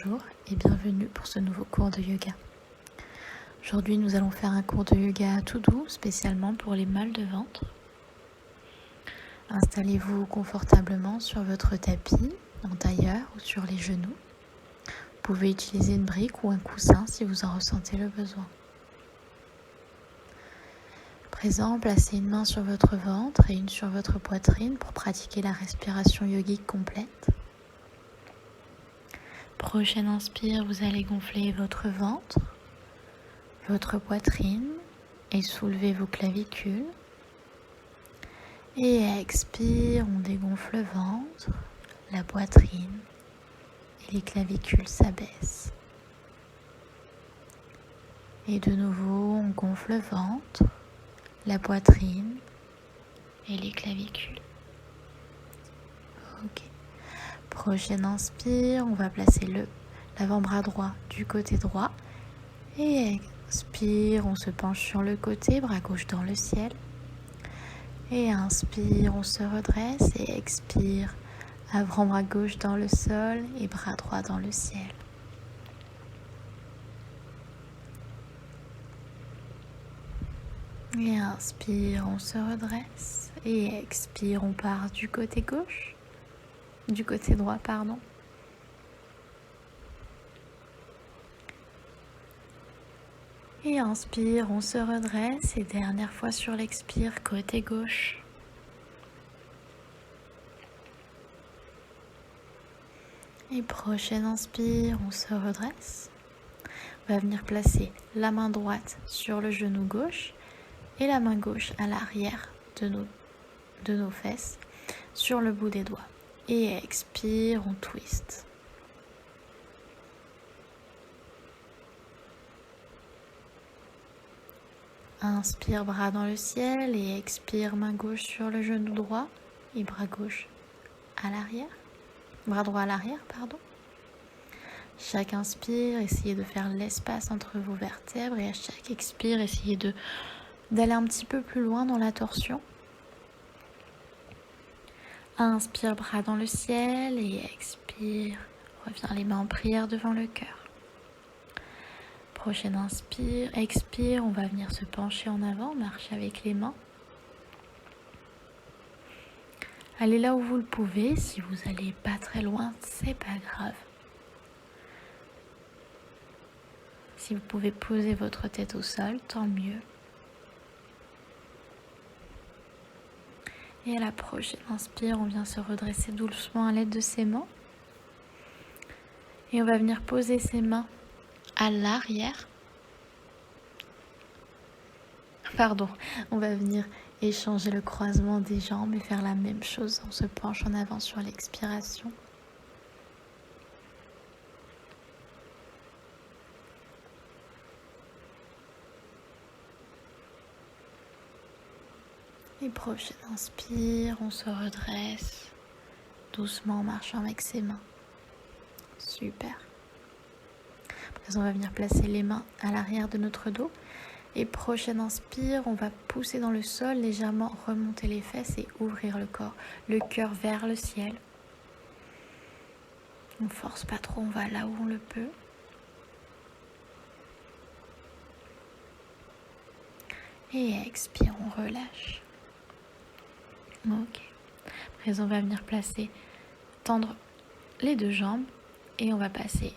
Bonjour et bienvenue pour ce nouveau cours de yoga. Aujourd'hui, nous allons faire un cours de yoga tout doux, spécialement pour les maux de ventre. Installez-vous confortablement sur votre tapis, en tailleur ou sur les genoux. Vous pouvez utiliser une brique ou un coussin si vous en ressentez le besoin. À présent, placez une main sur votre ventre et une sur votre poitrine pour pratiquer la respiration yogique complète. Prochaine inspire, vous allez gonfler votre ventre, votre poitrine et soulever vos clavicules. Et expire, on dégonfle le ventre, la poitrine et les clavicules s'abaissent. Et de nouveau, on gonfle le ventre, la poitrine et les clavicules. Ok. Prochaine inspire, on va placer l'avant-bras droit du côté droit. Et expire, on se penche sur le côté, bras gauche dans le ciel. Et inspire, on se redresse et expire, avant-bras gauche dans le sol et bras droit dans le ciel. Et inspire, on se redresse et expire, on part du côté gauche, du côté droit, pardon. Et inspire, on se redresse et dernière fois sur l'expire, côté gauche. Et prochaine inspire, on se redresse. On va venir placer la main droite sur le genou gauche et la main gauche à l'arrière de nos fesses sur le bout des doigts. Et expire, on twist. Inspire, bras dans le ciel et expire, main gauche sur le genou droit et bras gauche à l'arrière. Bras droit à l'arrière, pardon. Chaque inspire, essayez de faire l'espace entre vos vertèbres et à chaque expire, essayez d'aller un petit peu plus loin dans la torsion. Inspire, bras dans le ciel et expire. Reviens les mains en prière devant le cœur. Prochaine inspire, expire, on va venir se pencher en avant, marcher avec les mains. Allez là où vous le pouvez, si vous n'allez pas très loin, c'est pas grave. Si vous pouvez poser votre tête au sol, tant mieux. Et à la prochaine inspire, on vient se redresser doucement à l'aide de ses mains. Et on va venir poser ses mains à l'arrière. On va venir échanger le croisement des jambes et faire la même chose. On se penche en avant sur l'expiration. Et prochaine inspire, on se redresse doucement en marchant avec ses mains. Super. Après, on va venir placer les mains à l'arrière de notre dos. Et prochaine inspire, on va pousser dans le sol, légèrement remonter les fesses et ouvrir le corps, le cœur vers le ciel. On ne force pas trop, on va là où on le peut. Et expire, on relâche. Ok. Après, on va venir tendre les deux jambes et on va passer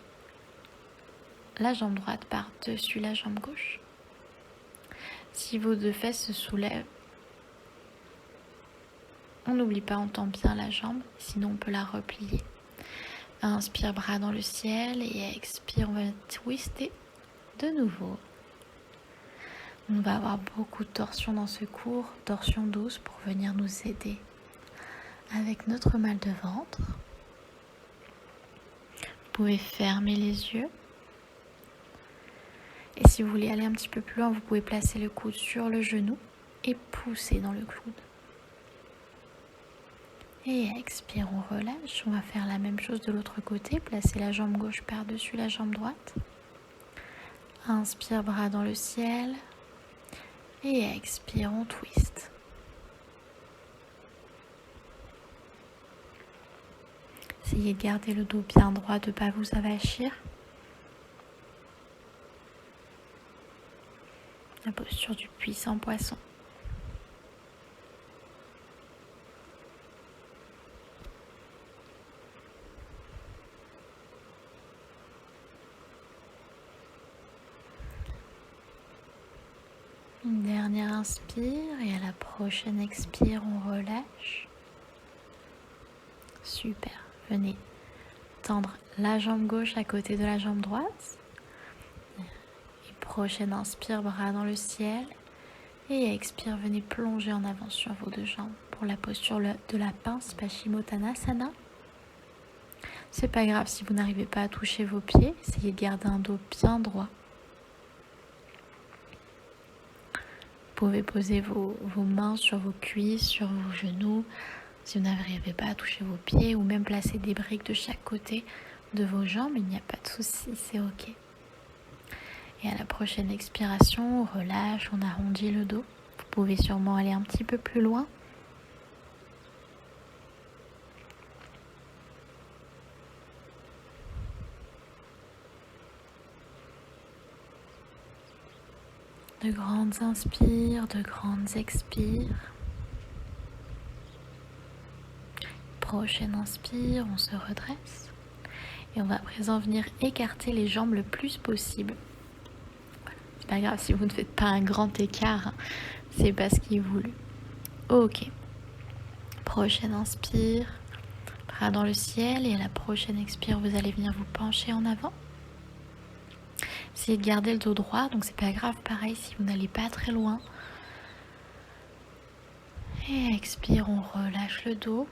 la jambe droite par-dessus la jambe gauche. Si vos deux fesses se soulèvent, on n'oublie pas, on tend bien la jambe, sinon on peut la replier. Inspire, bras dans le ciel et expire, on va twister de nouveau. On va avoir beaucoup de torsion dans ce cours, torsion douce pour venir nous aider avec notre mal de ventre. Vous pouvez fermer les yeux. Et si vous voulez aller un petit peu plus loin, vous pouvez placer le coude sur le genou et pousser dans le coude. Et expire, on relâche. On va faire la même chose de l'autre côté. Placer la jambe gauche par-dessus la jambe droite. Inspire, bras dans le ciel. Et expire, on twist. Essayez de garder le dos bien droit, de ne pas vous avachir. La posture du puissant poisson. Une dernière inspire et à la prochaine expire, on relâche. Super. Venez tendre la jambe gauche à côté de la jambe droite. Et prochaine inspire, bras dans le ciel. Et expire, venez plonger en avant sur vos deux jambes pour la posture de la pince Paschimottanasana. C'est pas grave si vous n'arrivez pas à toucher vos pieds, essayez de garder un dos bien droit. Vous pouvez poser vos mains sur vos cuisses, sur vos genoux, si vous n'arrivez pas à toucher vos pieds, ou même placer des briques de chaque côté de vos jambes, il n'y a pas de souci, c'est ok. Et à la prochaine expiration, on relâche, on arrondit le dos. Vous pouvez sûrement aller un petit peu plus loin. De grandes inspires, de grandes expires. Prochaine inspire, on se redresse. Et on va à présent venir écarter les jambes le plus possible. Voilà. C'est pas grave si vous ne faites pas un grand écart, hein. C'est pas ce qui est voulu. Ok. Prochaine inspire, bras dans le ciel. Et à la prochaine expire, vous allez venir vous pencher en avant. Essayez de garder le dos droit, donc c'est pas grave, pareil si vous n'allez pas très loin. Et expire, on relâche le dos.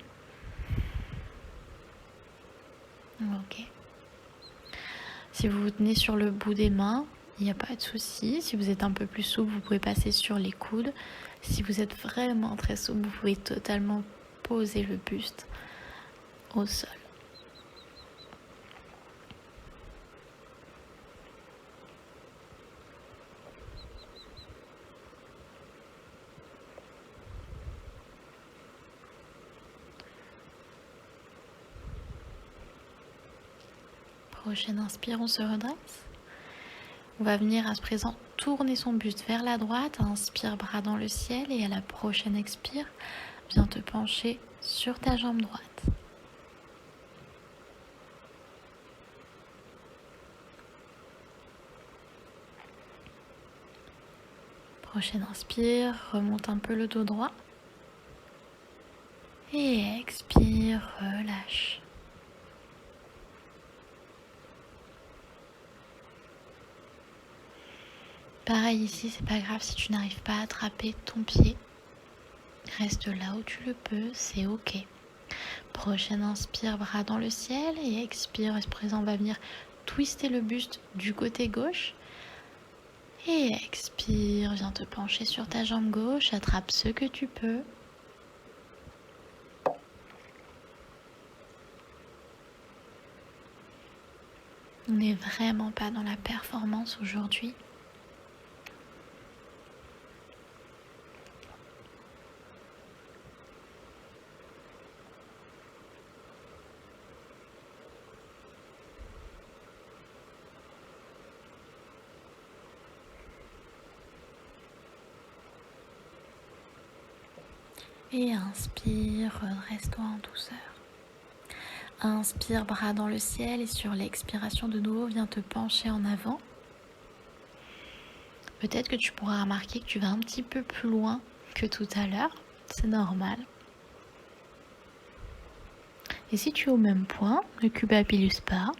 Ok. Si vous vous tenez sur le bout des mains, il n'y a pas de souci. Si vous êtes un peu plus souple, vous pouvez passer sur les coudes. Si vous êtes vraiment très souple, vous pouvez totalement poser le buste au sol. Prochaine inspire, on se redresse. On va venir à ce présent tourner son buste vers la droite. Inspire, bras dans le ciel. Et à la prochaine expire, viens te pencher sur ta jambe droite. Prochaine inspire, remonte un peu le dos droit. Et expire, relâche. Pareil ici, c'est pas grave si tu n'arrives pas à attraper ton pied. Reste là où tu le peux, c'est ok. Prochaine inspire, bras dans le ciel. Et expire, à ce présent, on va venir twister le buste du côté gauche. Et expire, viens te pencher sur ta jambe gauche, attrape ce que tu peux. On n'est vraiment pas dans la performance aujourd'hui. Et inspire, redresse-toi en douceur. Inspire, bras dans le ciel, et sur l'expiration de nouveau, viens te pencher en avant. Peut-être que tu pourras remarquer que tu vas un petit peu plus loin que tout à l'heure. C'est normal. Et si tu es au même point, ne culpabilise pas.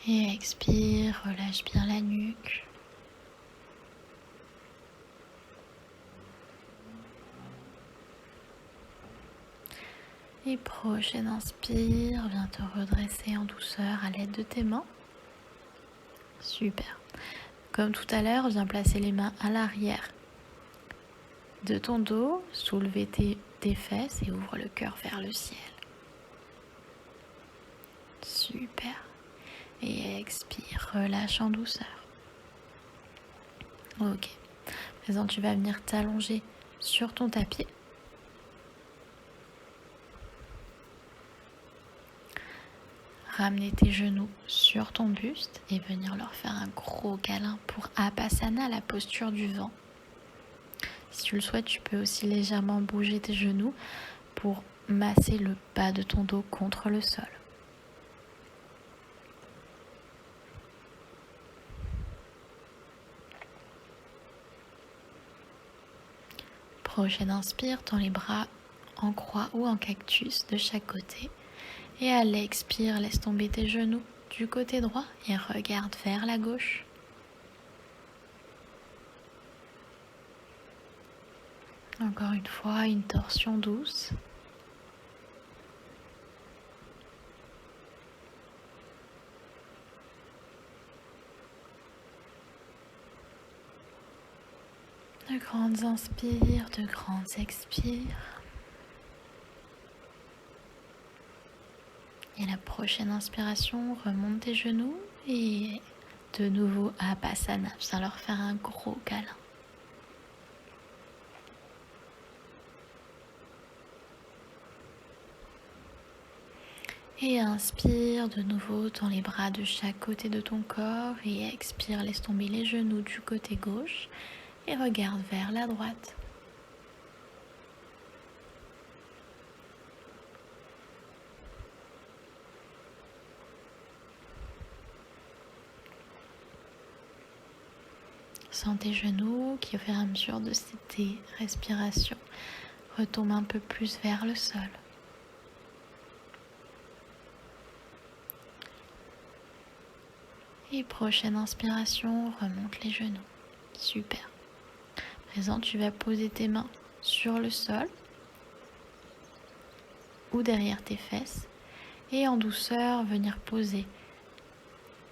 Et expire, relâche bien la nuque. Et prochaine inspire, viens te redresser en douceur à l'aide de tes mains. Super. Comme tout à l'heure, viens placer les mains à l'arrière de ton dos, soulever tes fesses et ouvre le cœur vers le ciel. Super. Et expire, relâche en douceur. Ok. Maintenant, tu vas venir t'allonger sur ton tapis. Ramener tes genoux sur ton buste et venir leur faire un gros câlin pour Apasana, la posture du vent. Si tu le souhaites, tu peux aussi légèrement bouger tes genoux pour masser le bas de ton dos contre le sol. Prochaine inspire, tends les bras en croix ou en cactus de chaque côté. Et à l'expire, laisse tomber tes genoux du côté droit et regarde vers la gauche. Encore une fois, une torsion douce. De grandes inspires, de grandes expires. Et la prochaine inspiration, remonte tes genoux et de nouveau Apasana. Viens leur faire un gros câlin. Et inspire de nouveau, tends les bras de chaque côté de ton corps et expire, laisse tomber les genoux du côté gauche et regarde vers la droite. Sens tes genoux qui, au fur et à mesure de tes respirations, retombent un peu plus vers le sol. Et prochaine inspiration, remonte les genoux. Super. À présent, tu vas poser tes mains sur le sol ou derrière tes fesses et en douceur venir poser,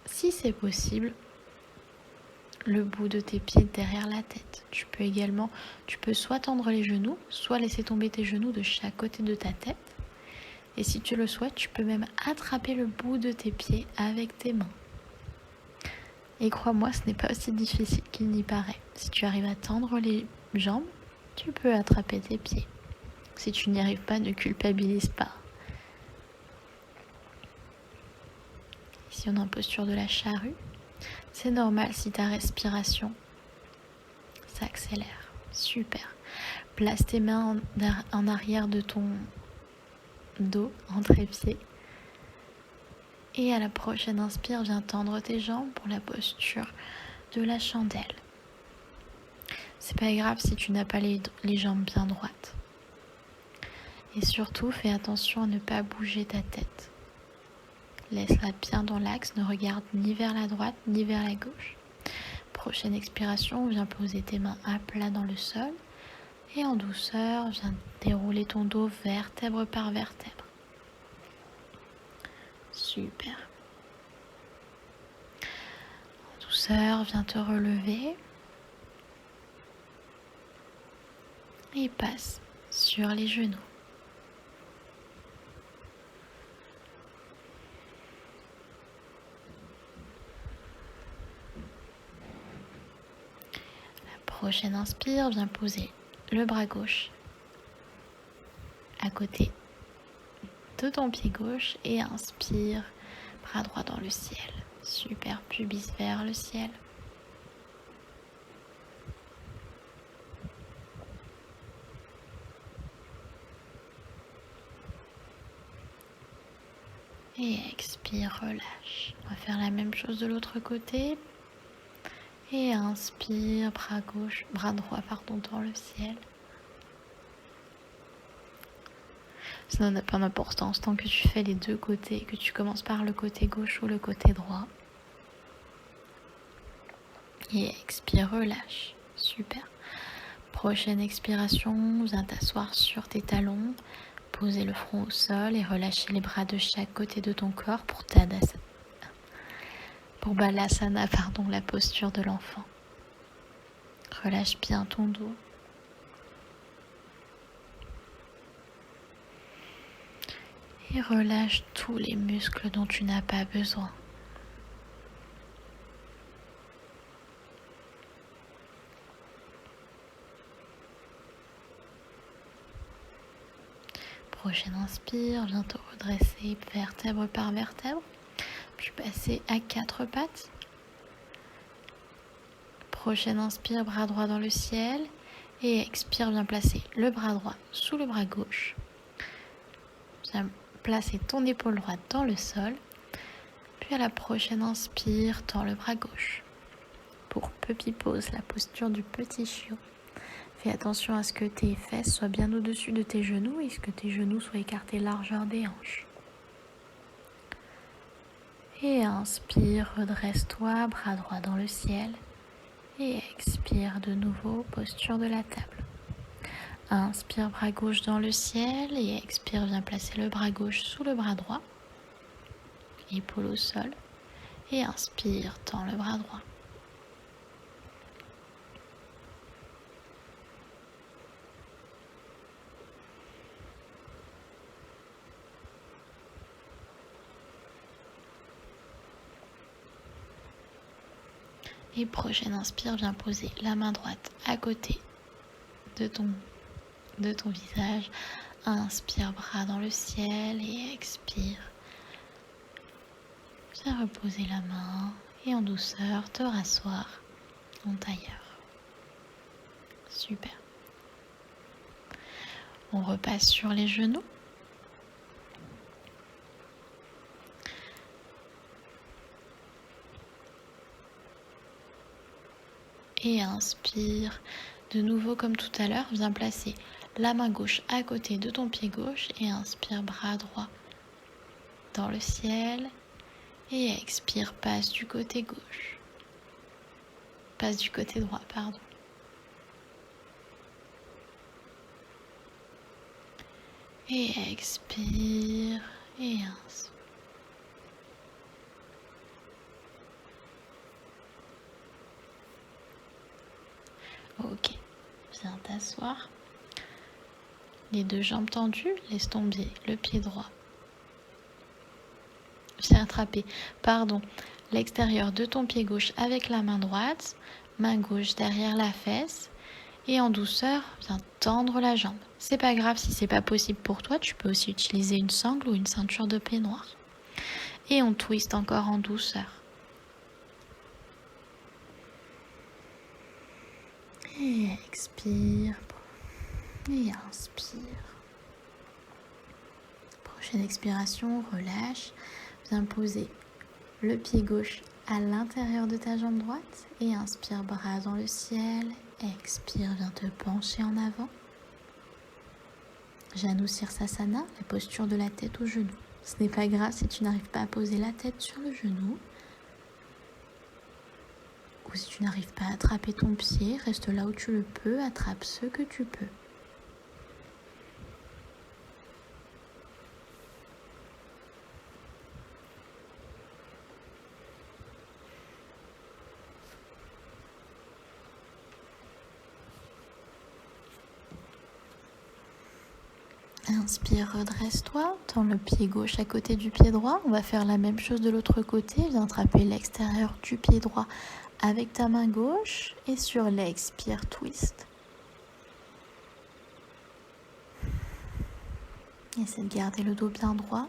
si c'est possible, le bout de tes pieds derrière la tête. Tu peux soit tendre les genoux, soit laisser tomber tes genoux de chaque côté de ta tête. Et si tu le souhaites, tu peux même attraper le bout de tes pieds avec tes mains. Et crois-moi, ce n'est pas aussi difficile qu'il n'y paraît. Si tu arrives à tendre les jambes, tu peux attraper tes pieds. Si tu n'y arrives pas, ne culpabilise pas. Ici, on est en posture de la charrue. C'est normal si ta respiration s'accélère. Super. Place tes mains en arrière de ton dos, en trépied. Et à la prochaine inspire, viens tendre tes jambes pour la posture de la chandelle. C'est pas grave si tu n'as pas les jambes bien droites. Et surtout, fais attention à ne pas bouger ta tête. Laisse-la bien dans l'axe, ne regarde ni vers la droite ni vers la gauche. Prochaine expiration, viens poser tes mains à plat dans le sol. Et en douceur, viens dérouler ton dos vertèbre par vertèbre. Super. En douceur, viens te relever. Et passe sur les genoux. La prochaine inspire, viens poser le bras gauche à côté de ton pied gauche et inspire, bras droit dans le ciel. Super, pubis vers le ciel. Et expire, relâche. On va faire la même chose de l'autre côté. Et inspire, bras droit dans le ciel. Ça n'a pas d'importance tant que tu fais les deux côtés, que tu commences par le côté gauche ou le côté droit. Et expire, relâche. Super. Prochaine expiration, viens t'asseoir sur tes talons, poser le front au sol et relâcher les bras de chaque côté de ton corps pour Balasana, la posture de l'enfant. Relâche bien ton dos. Et relâche tous les muscles dont tu n'as pas besoin. Prochaine inspire, viens te redresser vertèbre par vertèbre, puis passer à 4 pattes. Prochaine inspire, bras droit dans le ciel. Et expire, viens placer le bras droit sous le bras gauche. Viens placer ton épaule droite dans le sol. Puis à la prochaine inspire, tends le bras gauche. Pour puppy pose, la posture du petit chiot. Fais attention à ce que tes fesses soient bien au-dessus de tes genoux et que tes genoux soient écartés largeur des hanches. Et inspire, redresse-toi, bras droit dans le ciel. Et expire de nouveau, posture de la table. Inspire, bras gauche dans le ciel. Et expire, viens placer le bras gauche sous le bras droit. Épaule au sol. Et inspire, tends le bras droit. Et prochaine inspire, viens poser la main droite à côté de ton visage. Inspire, bras dans le ciel et expire. Viens reposer la main et en douceur te rasseoir en tailleur. Super. On repasse sur les genoux. Et inspire. De nouveau comme tout à l'heure, viens placer la main gauche à côté de ton pied gauche et inspire, bras droit dans le ciel. Et expire, passe du côté gauche. Passe du côté droit, pardon. Et expire et inspire. Ok, viens t'asseoir. Les deux jambes tendues, laisse tomber le pied droit. Viens attraper, l'extérieur de ton pied gauche avec la main droite, main gauche derrière la fesse. Et en douceur, viens tendre la jambe. C'est pas grave si c'est pas possible pour toi, tu peux aussi utiliser une sangle ou une ceinture de peignoir. Et on twist encore en douceur. Et expire. Et inspire. Prochaine expiration, relâche. Viens poser le pied gauche à l'intérieur de ta jambe droite. Et inspire, bras dans le ciel. Expire, viens te pencher en avant. Janu Sirsasana, la posture de la tête au genou. Ce n'est pas grave si tu n'arrives pas à poser la tête sur le genou. Ou si tu n'arrives pas à attraper ton pied, reste là où tu le peux, attrape ce que tu peux. Inspire, redresse-toi, tends le pied gauche à côté du pied droit. On va faire la même chose de l'autre côté. Viens attraper l'extérieur du pied droit avec ta main gauche. Et sur l'expire, twist. Essaie de garder le dos bien droit.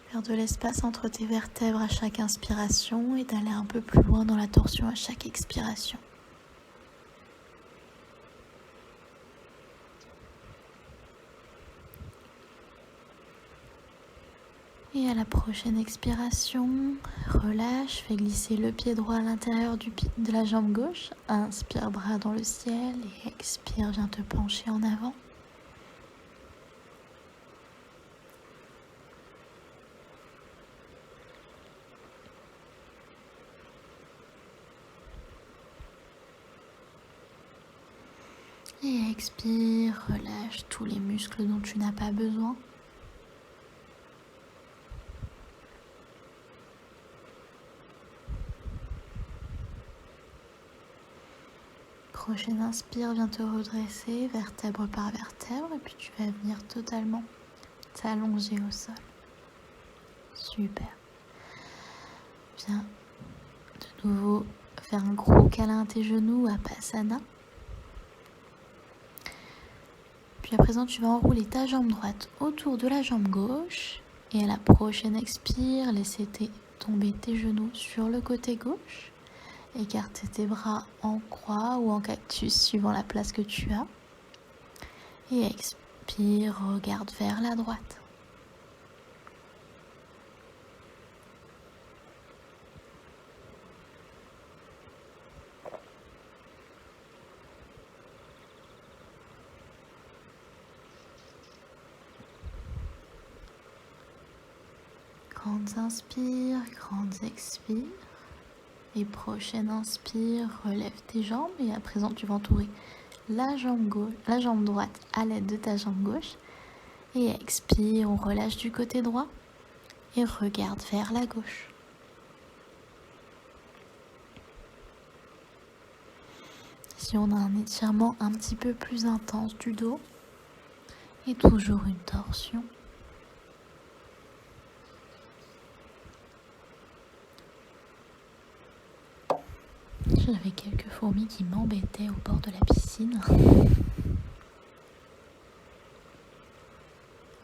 Faire de l'espace entre tes vertèbres à chaque inspiration et d'aller un peu plus loin dans la torsion à chaque expiration. Et à la prochaine expiration, relâche, fais glisser le pied droit à l'intérieur de la jambe gauche. Inspire, bras dans le ciel et expire, viens te pencher en avant. Et expire, relâche tous les muscles dont tu n'as pas besoin. Prochaine inspire, viens te redresser, vertèbre par vertèbre, et puis tu vas venir totalement t'allonger au sol. Super. Viens de nouveau faire un gros câlin à tes genoux, à Apasana. Puis à présent, tu vas enrouler ta jambe droite autour de la jambe gauche. Et à la prochaine expire, laissez tomber tes genoux sur le côté gauche. Écarte tes bras en croix ou en cactus suivant la place que tu as. Et expire, regarde vers la droite. Grandes inspires, grandes expires. Et prochaine inspire, relève tes jambes. Et à présent, tu vas entourer la jambe droite à l'aide de ta jambe gauche. Et expire, on relâche du côté droit. Et regarde vers la gauche. Si on a un étirement un petit peu plus intense du dos. Et toujours une torsion. J'avais quelques fourmis qui m'embêtaient au bord de la piscine.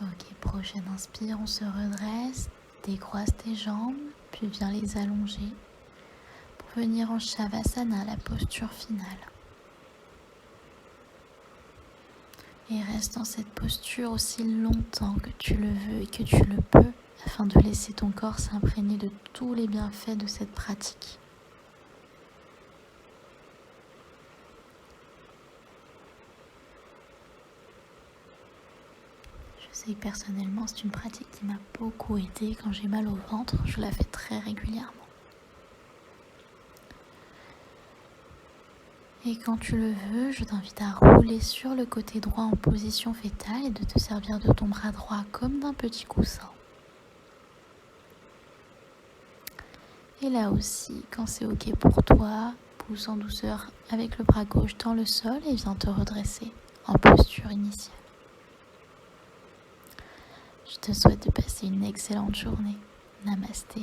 Ok, prochaine inspire, on se redresse, décroise tes jambes, puis viens les allonger pour venir en Shavasana, la posture finale. Et reste dans cette posture aussi longtemps que tu le veux et que tu le peux, afin de laisser ton corps s'imprégner de tous les bienfaits de cette pratique. Je sais que personnellement, c'est une pratique qui m'a beaucoup aidée quand j'ai mal au ventre. Je la fais très régulièrement. Et quand tu le veux, je t'invite à rouler sur le côté droit en position fétale et de te servir de ton bras droit comme d'un petit coussin. Et là aussi, quand c'est ok pour toi, pousse en douceur avec le bras gauche dans le sol et viens te redresser en posture initiale. Je te souhaite de passer une excellente journée. Namasté.